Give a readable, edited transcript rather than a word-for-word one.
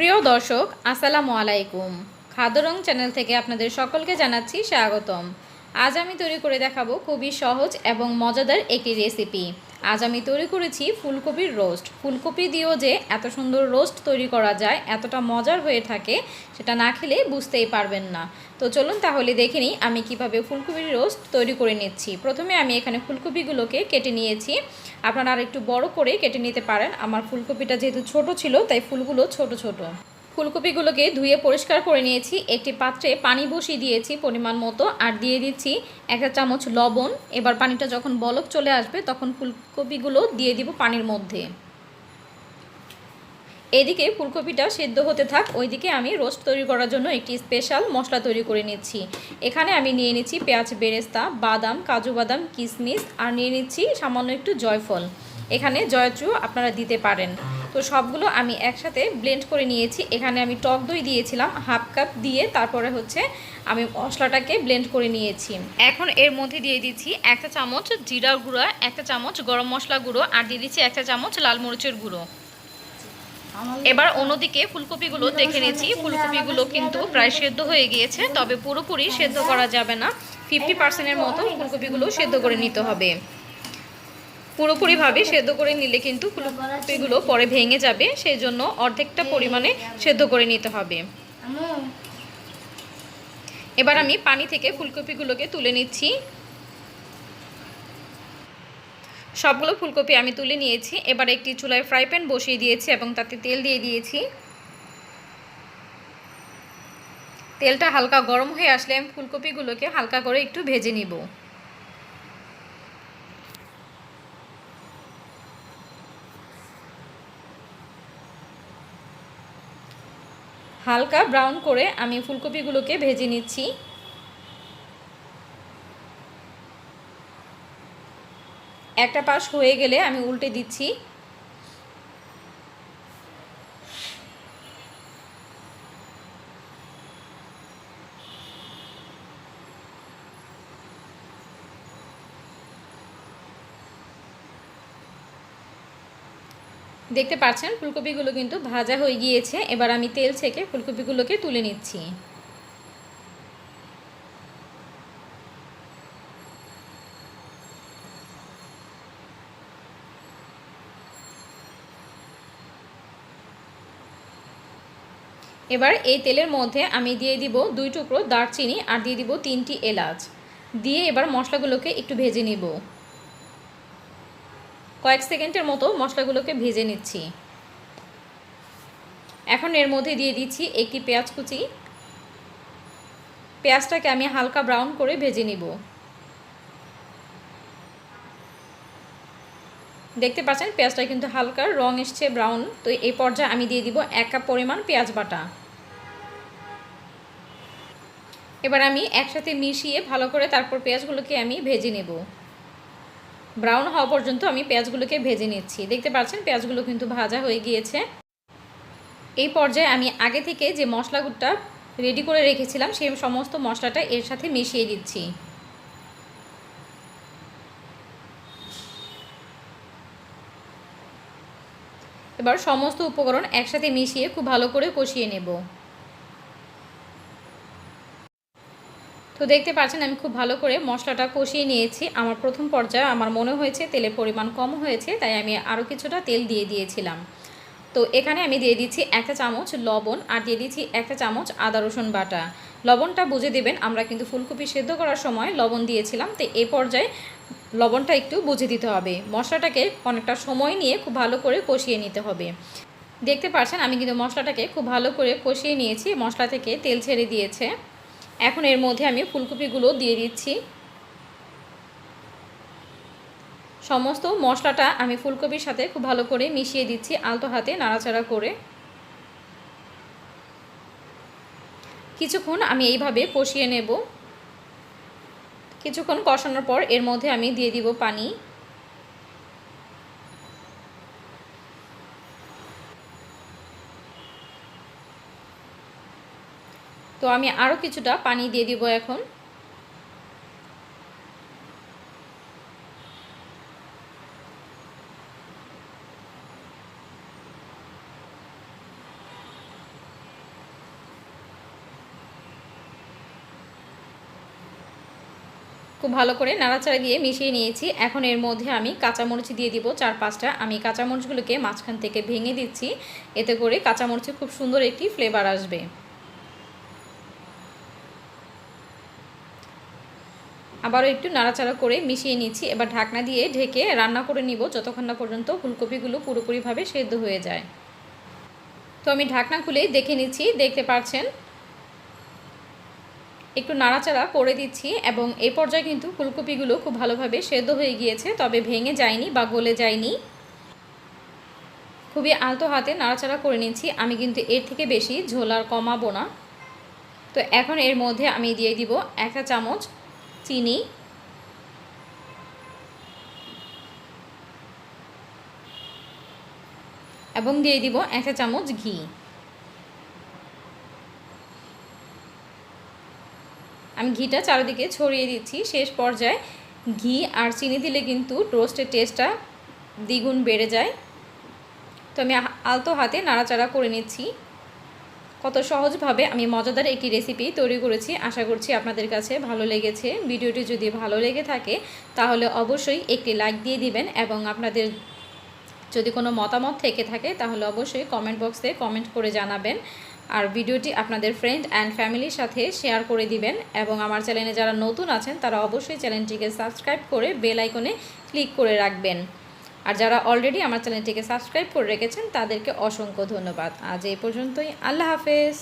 সুপ্রিয় দর্শক আসসালামু আলাইকুম। খাদ্য রং চ্যানেল থেকে আপনাদের সকলকে জানাচ্ছি স্বাগতম। আজ আমি তৈরি করে দেখাবো খুবই সহজ এবং মজাদার একটি রেসিপি। আজ আমি তৈরি করেছি ফুলকপির রোস্ট। ফুলকপি দিয়েও যে এত সুন্দর রোস্ট তৈরি করা যায়, এতটা মজার হয়ে থাকে, সেটা না খেলে বুঝতেই পারবেন না। তো চলুন তাহলে দেখে নিই আমি কিভাবে ফুলকপির রোস্ট তৈরি করে নিচ্ছি। প্রথমে আমি এখানে ফুলকপিগুলোকে কেটে নিয়েছি। আপনারা আর একটু বড় করে কেটে নিতে পারেন। আমার ফুলকপিটা যেহেতু ছোট ছিল তাই ফুলগুলো ছোট ছোট। ফুলকপিগুলোকে ধুয়ে পরিষ্কার করে নিয়েছি। একটি পাত্রে পানি বসিয়ে দিয়েছি পরিমাণ মতো, আর দিয়ে দিচ্ছি 1 চামচ লবণ। এবার পানিটা যখন বলক চলে আসবে তখন ফুলকপিগুলো দিয়ে দিব পানির মধ্যে। এদিকে ফুলকপিটা সেদ্ধ হতে থাক, ওইদিকে আমি রোস্ট তৈরি করার জন্য একটি স্পেশাল মশলা তৈরি করে নিচ্ছি। এখানে আমি নিয়ে নিচ্ছি পেঁয়াজ বেরেস্তা, বাদাম, কাজু বাদাম, কিশমিশ, আর নিয়ে নিচ্ছি সামান্য একটু জয়ফল। এখানে জয়ত্রীও আপনারা দিতে পারেন। তো সবগুলো আমি একসাথে ব্লেন্ড করে নিয়েছি। এখানে আমি টক দই দিয়েছিলাম হাফ কাপ দিয়ে, তারপরে আমি মশলাটাকে ব্লেন্ড করে নিয়েছি। এখন এর মধ্যে দিয়ে দিচ্ছি 1 চামচ জিরা গুঁড়ো, 1 চামচ গরম মশলা গুঁড়ো, আর দিয়ে দিচ্ছি 1 চামচ লাল মরিচের গুঁড়ো। এবার অন্যদিকে ফুলকপিগুলো দেখে নিচ্ছি। ফুলকপিগুলো কিন্তু প্রায় সেদ্ধ হয়ে গিয়েছে, তবে পুরোপুরি সেদ্ধ করা যাবে না। 50%-এর মতো ফুলকপিগুলো সেদ্ধ করে নিতে হবে। পুরোপুরিভাবে সেদ্ধ করে নিলে কিন্তু ফুলকপিগুলো পরে ভেঙে যাবে, সেই জন্য অর্ধেকটা পরিমাণে সেদ্ধ করে নিতে হবে। এবার আমি পানি থেকে ফুলকপিগুলোকে তুলে নিচ্ছি। সবগুলো ফুলকপি আমি তুলে নিয়েছি। এবার একটি চুলায় ফ্রাই প্যান বসিয়ে দিয়েছি এবং তাতে তেল দিয়ে দিয়েছি। তেলটা হালকা গরম হয়ে আসলে আমি ফুলকপিগুলোকে হালকা করে একটু ভেজে নিব। হালকা ব্রাউন করে আমি ফুলকপিগুলোকে ভেজে নিচ্ছি। একটা পাশ হয়ে গেলে আমি উল্টে দিচ্ছি। দেখতে পাচ্ছেন ফুলকপিগুলো কিন্তু ভাজা হয়ে গিয়েছে। এবার আমি তেল ছেঁকে ফুলকপিগুলোকে তুলে নিচ্ছি। এবার এই তেলের মধ্যে আমি দিয়ে দিব 2 টুকরো দারচিনি, আর দিয়ে দিব 3টি এলাচ দিয়ে এবার মশলাগুলোকে একটু ভেজে নিব। কয়েক সেকেন্ডের মতো মশলাগুলোকে ভেজে নিচ্ছি। এখন এর মধ্যে দিয়ে দিচ্ছি একটি পেঁয়াজ কুচি। পেঁয়াজটাকে আমি হালকা ব্রাউন করে ভেজে নিব। দেখতে পাচ্ছেন পেঁয়াজটা কিন্তু হালকা রং এসছে ব্রাউন। তো এই পর্যায়ে আমি দিয়ে দিব 1 কাপ পরিমাণ পেঁয়াজ বাটা। এবার আমি একসাথে মিশিয়ে ভালো করে তারপর পেঁয়াজগুলোকে আমি ভেজে নেব। ব্রাউন হওয়া পর্যন্ত আমি পেঁয়াজগুলোকে ভেজে নিচ্ছি। দেখতে পাচ্ছেন পেঁয়াজগুলো কিন্তু ভাজা হয়ে গিয়েছে। এই পর্যায়ে আমি আগে থেকে যে মশলাগুলোটা রেডি করে রেখেছিলাম সেই সমস্ত মশলাটা এর সাথে মিশিয়ে দিচ্ছি। এবার সমস্ত উপকরণ একসাথে মিশিয়ে খুব ভালো করে কষিয়ে নেব। তো দেখতে পাচ্ছেন আমি খুব ভালো করে মশলাটা কষিয়ে নিয়েছি। আমার প্রথম পর্যায়ে আমার মনে হয়েছে তেলের পরিমাণ কম হয়েছে, তাই আমি আরও কিছুটা তেল দিয়ে দিয়েছিলাম। তো এখানে আমি দিয়ে দিচ্ছি 1 চামচ লবণ, আর দিয়ে দিচ্ছি 1 চামচ আদা রসুন বাটা। লবণটা বুঝে দেবেন, আমরা কিন্তু ফুলকপি সেদ্ধ করার সময় লবণ দিয়েছিলাম, তো এই পর্যায়ে লবণটা একটু বুঝে দিতে হবে। মশলাটাকে অনেকটা সময় নিয়ে খুব ভালো করে কষিয়ে নিতে হবে। দেখতে পাচ্ছেন আমি কিন্তু মশলাটাকে খুব ভালো করে কষিয়ে নিয়েছি, মশলা থেকে তেল ছেড়ে দিয়েছে। এখন এর মধ্যে আমি ফুলকপিগুলো দিয়ে দিচ্ছি। সমস্ত মশলাটা আমি ফুলকপির সাথে খুব ভালো করে মিশিয়ে দিচ্ছি, আলতো হাতে নাড়াচাড়া করে। কিছুক্ষণ আমি এইভাবে কষিয়ে নেব। কিছুক্ষণ কষানোর পর এর মধ্যে আমি দিয়ে দিব পানি। তো আমি আরও কিছুটা পানি দিয়ে দিব এখন। খুব ভালো করে নাড়াচাড়া দিয়ে মিশিয়ে নিয়েছি। এখন এর মধ্যে আমি কাঁচামরিচ দিয়ে দিব 4-5টা। আমি কাঁচামরিচগুলোকে মাঝখান থেকে ভেঙে দিচ্ছি, এতে করে কাঁচামরিচে খুব সুন্দর একটি ফ্লেভার আসবে। আবারও একটু নাড়াচাড়া করে মিশিয়ে নিচ্ছি। এবার ঢাকনা দিয়ে ঢেকে রান্না করে নিব যতক্ষণ না পর্যন্ত ফুলকপিগুলো পুরোপুরিভাবে সেদ্ধ হয়ে যায়। তো আমি ঢাকনা খুলেই দেখে নিচ্ছি, দেখতে পাচ্ছেন একটু নাড়াচাড়া করে দিচ্ছি এবং এই পর্যায়ে কিন্তু ফুলকপিগুলো খুব ভালোভাবে সেদ্ধ হয়ে গিয়েছে, তবে ভেঙে যায়নি বা গলে যায়নি। খুবই আলতো হাতে নাড়াচাড়া করে নিচ্ছি। আমি কিন্তু এর থেকে বেশি ঝোল আর কমাবো না। তো এখন এর মধ্যে আমি দিয়ে দিব 1 চা চামচ চিনি, এবং দিয়ে দিব 1 চা চামচ ঘি। আমি ঘিটা চারিদিকে ছড়িয়ে দিচ্ছি। শেষ পর্যায়ে ঘি আর চিনি দিলে কিন্তু রোস্টের টেস্টটা দ্বিগুণ বেড়ে যায়। তো আমি আলতো হাতে নাড়াচাড়া করে নিচ্ছি। কত সহজভাবে আমি মজাদার একটি রেসিপি তৈরি করেছি। আশা করছি আপনাদের কাছে ভালো লেগেছে। ভিডিওটি যদি ভালো লেগে থাকে তাহলে অবশ্যই একটি লাইক দিয়ে দিবেন, এবং আপনাদের যদি কোনো মতামত থেকে থাকে তাহলে অবশ্যই কমেন্ট বক্সে কমেন্ট করে জানাবেন। আর ভিডিওটি আপনাদের ফ্রেন্ড অ্যান্ড ফ্যামিলির সাথে শেয়ার করে দিবেন, এবং আমার চ্যানেলে যারা নতুন আছেন তারা অবশ্যই চ্যানেলটিকে সাবস্ক্রাইব করে বেল আইকনে ক্লিক করে রাখবেন। আর যারা অলরেডি আমার চ্যানেলটিকে সাবস্ক্রাইব করে রেখেছেন তাদেরকে অসংখ্য ধন্যবাদ। আজ এই পর্যন্তই। আল্লাহ হাফেজ।